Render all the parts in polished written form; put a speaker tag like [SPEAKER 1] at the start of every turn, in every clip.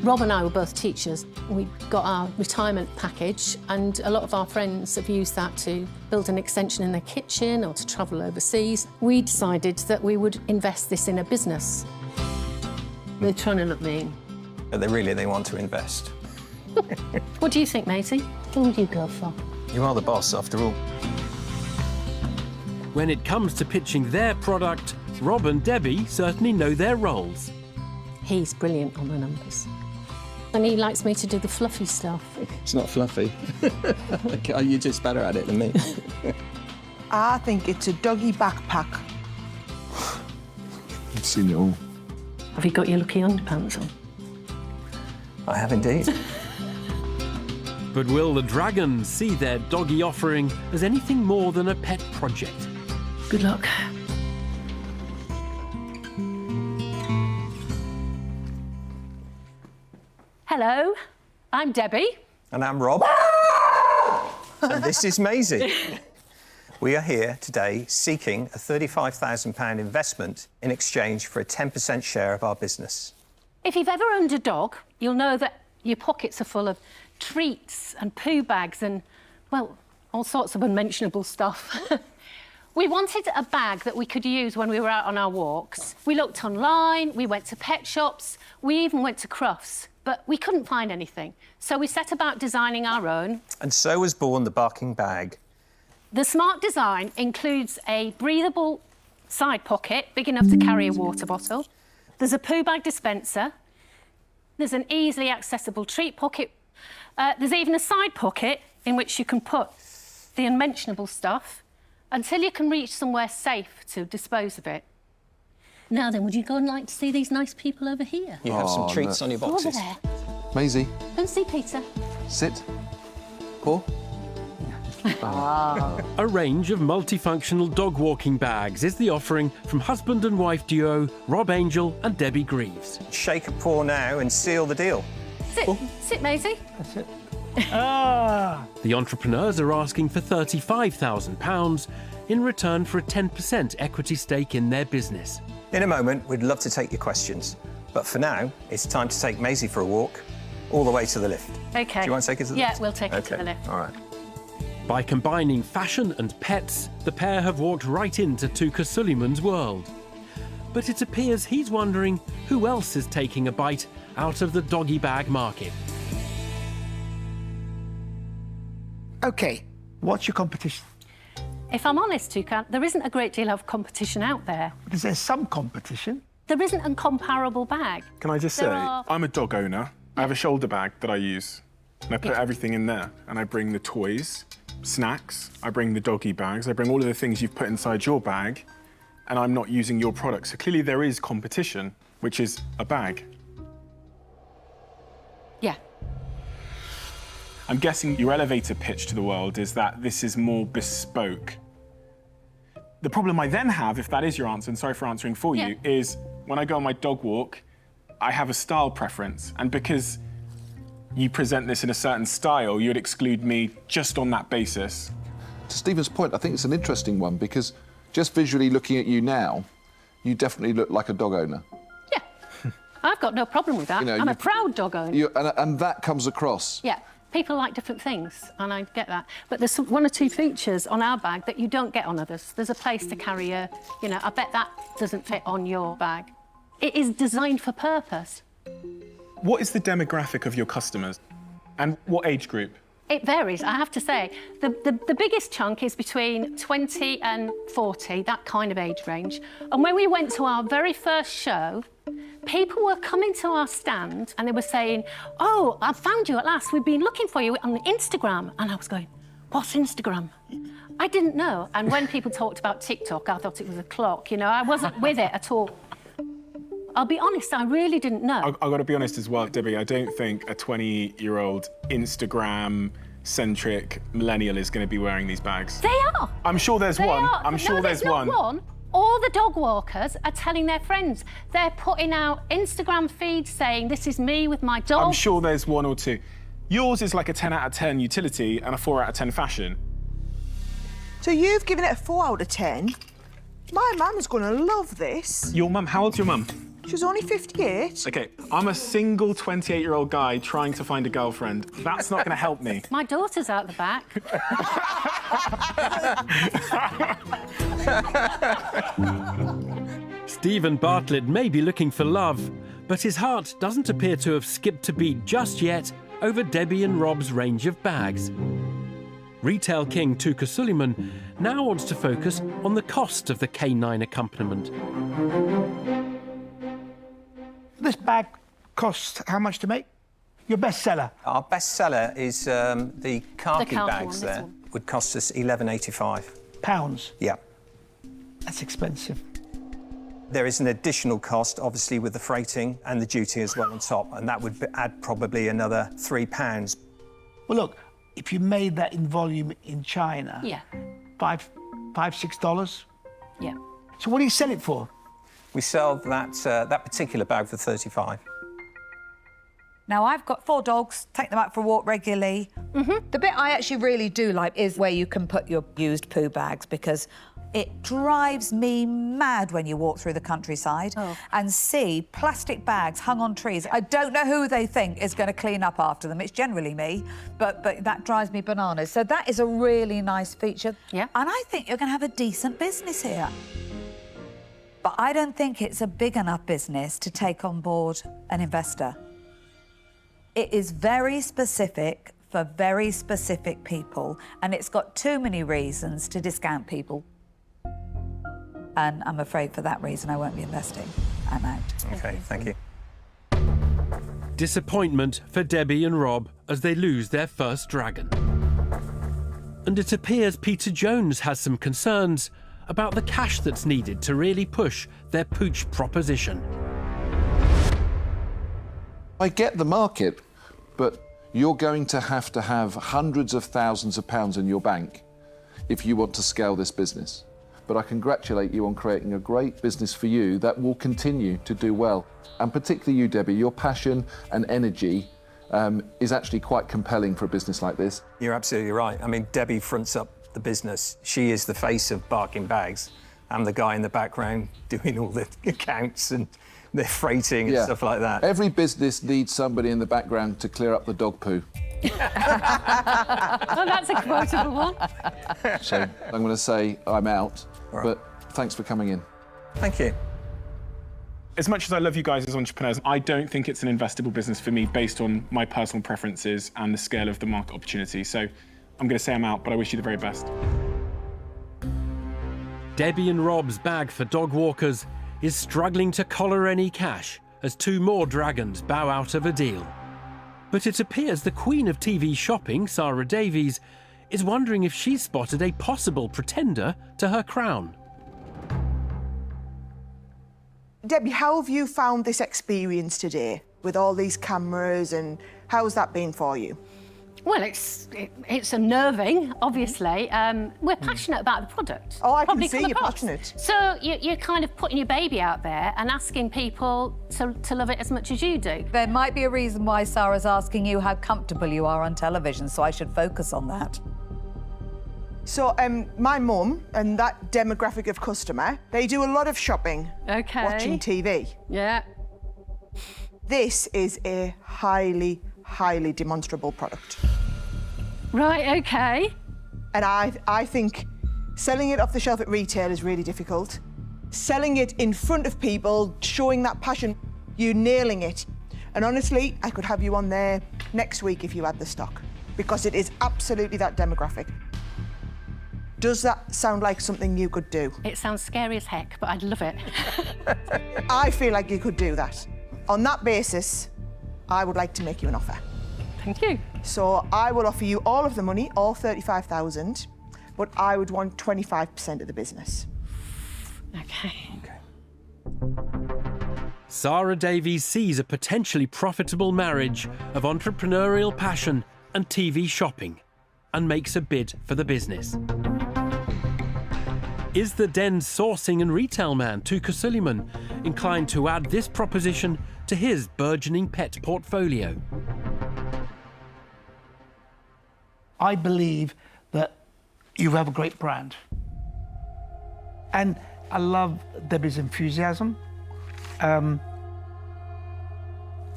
[SPEAKER 1] Rob and I were both teachers. We got our retirement package, and a lot of our friends have used that to build an extension in their kitchen or to travel overseas. We decided that we would invest this in a business. They're trying to look mean.
[SPEAKER 2] But they want to invest.
[SPEAKER 1] What do you think, Maisie? Who would you go for?
[SPEAKER 2] You are the boss, after all.
[SPEAKER 3] When it comes to pitching their product, Rob and Debbie certainly know their roles.
[SPEAKER 1] He's brilliant on the numbers. And he likes me to do the fluffy stuff.
[SPEAKER 2] It's not fluffy. You're just better at it than me.
[SPEAKER 4] I think it's a doggy backpack.
[SPEAKER 5] I've seen it all.
[SPEAKER 1] Have you got your lucky underpants on?
[SPEAKER 2] I have indeed.
[SPEAKER 3] But will the dragons see their doggy offering as anything more than a pet project?
[SPEAKER 1] Good luck. Hello, I'm Debbie.
[SPEAKER 2] And I'm Rob. And this is Maisie. We are here today seeking a £35,000 investment in exchange for a 10% share of our business.
[SPEAKER 1] If you've ever owned a dog, you'll know that your pockets are full of treats and poo bags and, well, all sorts of unmentionable stuff. We wanted a bag that we could use when we were out on our walks. We looked online, we went to pet shops, we even went to Crufts, but we couldn't find anything. So we set about designing our own.
[SPEAKER 2] And so was born the BarkingBag.
[SPEAKER 1] The smart design includes a breathable side pocket, big enough to carry a water bottle. There's a poo bag dispenser. There's an easily accessible treat pocket. There's even a side pocket in which you can put the unmentionable stuff until you can reach somewhere safe to dispose of it. Now then, would you go and like to see these nice people over here?
[SPEAKER 2] You have some treats on your
[SPEAKER 1] Over
[SPEAKER 2] boxes.
[SPEAKER 1] there.
[SPEAKER 5] Maisie,
[SPEAKER 1] Go and see Peter.
[SPEAKER 5] sit. Paw.
[SPEAKER 3] A range of multifunctional dog walking bags is the offering from husband and wife duo Rob Angel and Debbie Greaves.
[SPEAKER 2] Shake a paw now and seal the deal.
[SPEAKER 1] Sit, Maisie.
[SPEAKER 2] That's it.
[SPEAKER 3] The entrepreneurs are asking for £35,000 in return for a 10% equity stake in their business.
[SPEAKER 2] In a moment, we'd love to take your questions. But for now, it's time to take Maisie for a walk all the way to the lift.
[SPEAKER 1] OK.
[SPEAKER 2] Do you want to take us to the lift?
[SPEAKER 1] Yeah, we'll take it to the lift.
[SPEAKER 2] All right.
[SPEAKER 3] By combining fashion and pets, the pair have walked right into Tuka Suleiman's world. But it appears he's wondering who else is taking a bite out of the doggy bag market.
[SPEAKER 6] OK, what's your competition?
[SPEAKER 1] If I'm honest, Tuka, there isn't a great deal of competition out there.
[SPEAKER 6] Is there some competition?
[SPEAKER 1] There isn't a comparable bag.
[SPEAKER 7] Can I just say,
[SPEAKER 1] There are-
[SPEAKER 7] I'm a dog owner. I have a shoulder bag that I use, and I put everything in there. And I bring the toys, snacks, I bring the doggy bags, I bring all of the things you've put inside your bag, and I'm not using your product. So clearly there is competition, which is a bag.
[SPEAKER 1] Yeah.
[SPEAKER 7] I'm guessing your elevator pitch to the world is that this is more bespoke. The problem I then have, if that is your answer, and sorry for answering for you, is when I go on my dog walk, I have a style preference. And because you present this in a certain style, you'd exclude me just on that basis.
[SPEAKER 5] To Stephen's point, I think it's an interesting one because just visually looking at you now, you definitely look like a dog owner.
[SPEAKER 1] Yeah. I've got no problem with that.
[SPEAKER 5] You know,
[SPEAKER 1] I'm a proud dog owner.
[SPEAKER 5] And that comes across.
[SPEAKER 1] Yeah. People like different things, and I get that. But there's one or two features on our bag that you don't get on others. There's a place to carry a, you know, I bet that doesn't fit on your bag. It is designed for purpose.
[SPEAKER 7] What is the demographic of your customers? And what age group?
[SPEAKER 1] It varies, I have to say. The biggest chunk is between 20 and 40, that kind of age range. And when we went to our very first show, people were coming to our stand and they were saying, "Oh, I found you at last. We've been looking for you on Instagram." And I was going, "What's Instagram?" I didn't know. And when people talked about TikTok, I thought it was a clock. You know, I wasn't with it at all. I'll be honest, I really didn't know.
[SPEAKER 7] I've got to be honest as well, Debbie, I don't think a 20-year-old Instagram-centric millennial is going to be wearing these bags.
[SPEAKER 1] They are.
[SPEAKER 7] I'm sure there's one. I'm sure there's
[SPEAKER 1] not
[SPEAKER 7] one.
[SPEAKER 1] one. All the dog walkers are telling their friends. They're putting out Instagram feeds saying, "This is me with my dog."
[SPEAKER 7] I'm sure there's one or two. Yours is like a 10 out of 10 utility and a 4 out of 10 fashion.
[SPEAKER 4] So you've given it a 4 out of 10. My mum's going to love this.
[SPEAKER 7] Your mum, how old's your mum?
[SPEAKER 4] She was only 58.
[SPEAKER 7] Okay, I'm a single 28-year-old guy trying to find a girlfriend. That's not going to help me.
[SPEAKER 1] My daughter's out the back.
[SPEAKER 3] Stephen Bartlett may be looking for love, but his heart doesn't appear to have skipped a beat just yet over Debbie and Rob's range of bags. Retail king Tuka Suleiman now wants to focus on the cost of the K9 accompaniment.
[SPEAKER 6] This bag costs how much to make? Your best seller?
[SPEAKER 2] Our best seller is the khaki
[SPEAKER 1] khaki
[SPEAKER 2] bags
[SPEAKER 1] one, this
[SPEAKER 2] there.
[SPEAKER 1] one.
[SPEAKER 2] Would cost us £11.85.
[SPEAKER 6] Pounds?
[SPEAKER 2] Yeah.
[SPEAKER 6] That's expensive.
[SPEAKER 2] There is an additional cost, obviously, with the freighting and the duty as well on top, and that would add probably another £3.
[SPEAKER 6] Well, look, if you made that in volume in China,
[SPEAKER 1] Yeah.
[SPEAKER 6] $6.
[SPEAKER 1] Yeah.
[SPEAKER 6] So what do you sell it for?
[SPEAKER 2] We sell that particular bag for £35.
[SPEAKER 8] Now, I've got 4 dogs, take them out for a walk regularly. The bit I actually really do like is where you can put your used poo bags, because it drives me mad when you walk through the countryside and see plastic bags hung on trees. I don't know who they think is going to clean up after them. It's generally me, but that drives me bananas. So that is a really nice feature.
[SPEAKER 1] Yeah.
[SPEAKER 8] And I think you're going to have a decent business here. But I don't think it's a big enough business to take on board an investor. It is very specific for very specific people, and it's got too many reasons to discount people. And I'm afraid for that reason I won't be investing. I'm out.
[SPEAKER 2] OK, thank you.
[SPEAKER 3] Disappointment for Debbie and Rob as they lose their first dragon. And it appears Peter Jones has some concerns about the cash that's needed to really push their pooch proposition.
[SPEAKER 5] I get the market, but you're going to have hundreds of thousands of pounds in your bank if you want to scale this business. But I congratulate you on creating a great business for you that will continue to do well. And particularly you, Debbie, your passion and energy is actually quite compelling for a business like this.
[SPEAKER 2] You're absolutely right. I mean, Debbie fronts up the business. She is the face of BarkingBags. I'm the guy in the background doing all the accounts and the freighting and stuff like that.
[SPEAKER 5] Every business needs somebody in the background to clear up the dog poo.
[SPEAKER 1] Oh, that's a quotable one.
[SPEAKER 5] So I'm going to say I'm out, but thanks for coming in.
[SPEAKER 2] Thank you.
[SPEAKER 7] As much as I love you guys as entrepreneurs, I don't think it's an investable business for me based on my personal preferences and the scale of the market opportunity. So I'm going to say I'm out, but I wish you the very best.
[SPEAKER 3] Debbie and Rob's bag for dog walkers is struggling to collar any cash as 2 more dragons bow out of a deal. But it appears the queen of TV shopping, Sarah Davies, is wondering if she's spotted a possible pretender to her crown.
[SPEAKER 4] Debbie, how have you found this experience today with all these cameras, and how's that been for you?
[SPEAKER 1] Well, it's unnerving, obviously. We're passionate about the product.
[SPEAKER 4] Oh, I can
[SPEAKER 1] Probably
[SPEAKER 4] see
[SPEAKER 1] come
[SPEAKER 4] you're
[SPEAKER 1] across.
[SPEAKER 4] passionate.
[SPEAKER 1] So you're kind of putting your baby out there and asking people to love it as much as you do.
[SPEAKER 8] There might be a reason why Sarah's asking you how comfortable you are on television, so I should focus on that.
[SPEAKER 4] So, my mum and that demographic of customer, they do a lot of shopping, watching TV.
[SPEAKER 1] Yeah.
[SPEAKER 4] This is a highly demonstrable product.
[SPEAKER 1] Right, OK.
[SPEAKER 4] And I think selling it off the shelf at retail is really difficult. Selling it in front of people, showing that passion, you're nailing it. And honestly, I could have you on there next week if you had the stock, because it is absolutely that demographic. Does that sound like something you could do?
[SPEAKER 1] It sounds scary as heck, but I'd love it.
[SPEAKER 4] I feel like you could do that. On that basis, I would like to make you an offer.
[SPEAKER 1] Thank you.
[SPEAKER 4] So I will offer you all of the money, all 35,000, but I would want 25% of the business.
[SPEAKER 1] OK.
[SPEAKER 3] Sarah Davies sees a potentially profitable marriage of entrepreneurial passion and TV shopping and makes a bid for the business. Is the Den's sourcing and retail man, Tuka Suleiman, inclined to add this proposition to his burgeoning pet portfolio?
[SPEAKER 6] I believe that you have a great brand. And I love Debbie's enthusiasm.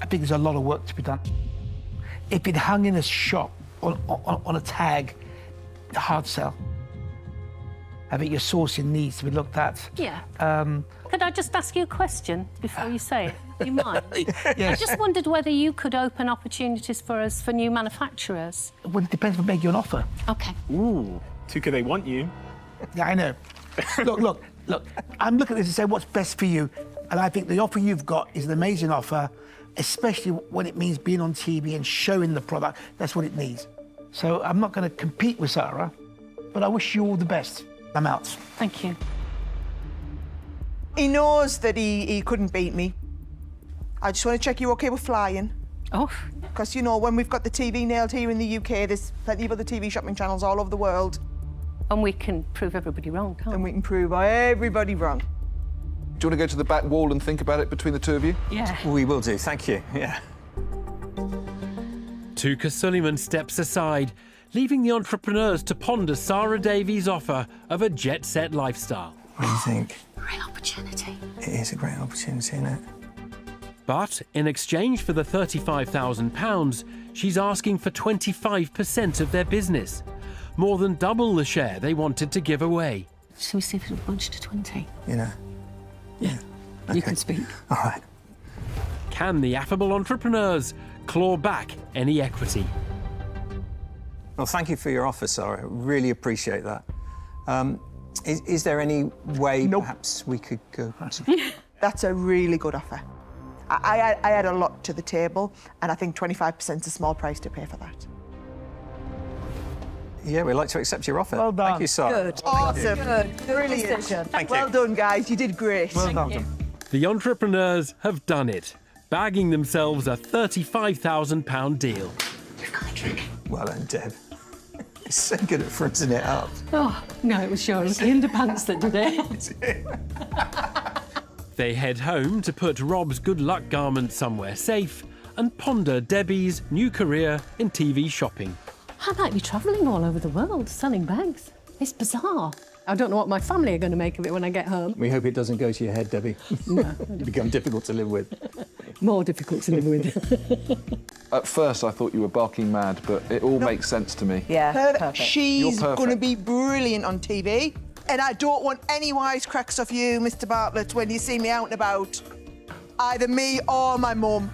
[SPEAKER 6] I think there's a lot of work to be done. If it hung in a shop on a tag, hard sell. I think your sourcing needs to be looked at.
[SPEAKER 1] Yeah. Could I just ask you a question before you say it? Do you mind?
[SPEAKER 6] Yes.
[SPEAKER 1] I just wondered whether you could open opportunities for us for new manufacturers.
[SPEAKER 6] Well, it depends if I make you an offer.
[SPEAKER 1] OK.
[SPEAKER 7] Ooh, Tuka, they want you.
[SPEAKER 6] Yeah, I know. Look. I'm looking at this and saying what's best for you. And I think the offer you've got is an amazing offer, especially when it means being on TV and showing the product. That's what it needs. So I'm not going to compete with Sarah, but I wish you all the best. I'm out.
[SPEAKER 1] Thank you.
[SPEAKER 4] He knows that he couldn't beat me. I just want to check you're OK with flying.
[SPEAKER 1] Oh.
[SPEAKER 4] Because, you know, when we've got the TV nailed here in the UK, there's plenty of other TV shopping channels all over the world.
[SPEAKER 1] And we can prove everybody wrong, can't
[SPEAKER 4] And we can prove everybody wrong.
[SPEAKER 5] Do you want to go to the back wall and think about it between the two of you?
[SPEAKER 1] Yeah.
[SPEAKER 2] We will do, thank you. Yeah.
[SPEAKER 3] Tuka Suleiman steps aside, leaving the entrepreneurs to ponder Sarah Davies' offer of a jet-set lifestyle.
[SPEAKER 2] What do you think?
[SPEAKER 1] Great opportunity.
[SPEAKER 2] It is a great opportunity, isn't it?
[SPEAKER 3] But in exchange for the £35,000, she's asking for 25% of their business, more than double the share they wanted to give away.
[SPEAKER 1] Shall we see if it'll budge to 20?
[SPEAKER 2] You know?
[SPEAKER 1] Yeah. You can speak.
[SPEAKER 2] All right.
[SPEAKER 3] Can the affable entrepreneurs claw back any equity?
[SPEAKER 2] Well, thank you for your offer, Sarah. Really appreciate that. Is there any way perhaps we could go...
[SPEAKER 4] That's a really good offer. I had a lot to the table, and I think 25% is a small price to pay for that.
[SPEAKER 2] Yeah, we'd like to accept your offer.
[SPEAKER 6] Well done.
[SPEAKER 2] Thank you, Sarah.
[SPEAKER 8] Good.
[SPEAKER 4] Awesome.
[SPEAKER 8] Good.
[SPEAKER 4] Brilliant.
[SPEAKER 8] Decision.
[SPEAKER 2] Thank you.
[SPEAKER 4] Well done, guys. You did great.
[SPEAKER 6] Well done.
[SPEAKER 3] The entrepreneurs have done it, bagging themselves a £35,000 deal.
[SPEAKER 2] Well done, Deb. You're so good at fronting it up.
[SPEAKER 1] Oh, no, it was sure. It was the underpants that did it.
[SPEAKER 3] They head home to put Rob's good luck garment somewhere safe and ponder Debbie's new career in TV shopping.
[SPEAKER 1] I might be travelling all over the world selling bags. It's bizarre. I don't know what my family are going to make of it when I get home.
[SPEAKER 2] We hope it doesn't go to your head, Debbie.
[SPEAKER 1] No.
[SPEAKER 2] You become difficult to live with.
[SPEAKER 1] More difficult to live with.
[SPEAKER 5] At first, I thought you were barking mad, but it all makes sense to me.
[SPEAKER 8] Yeah, perfect.
[SPEAKER 4] She's
[SPEAKER 5] You're perfect.
[SPEAKER 4] going to be brilliant on TV. And I don't want any wisecracks off you, Mr. Bartlett, when you see me out and about. Either me or my mum.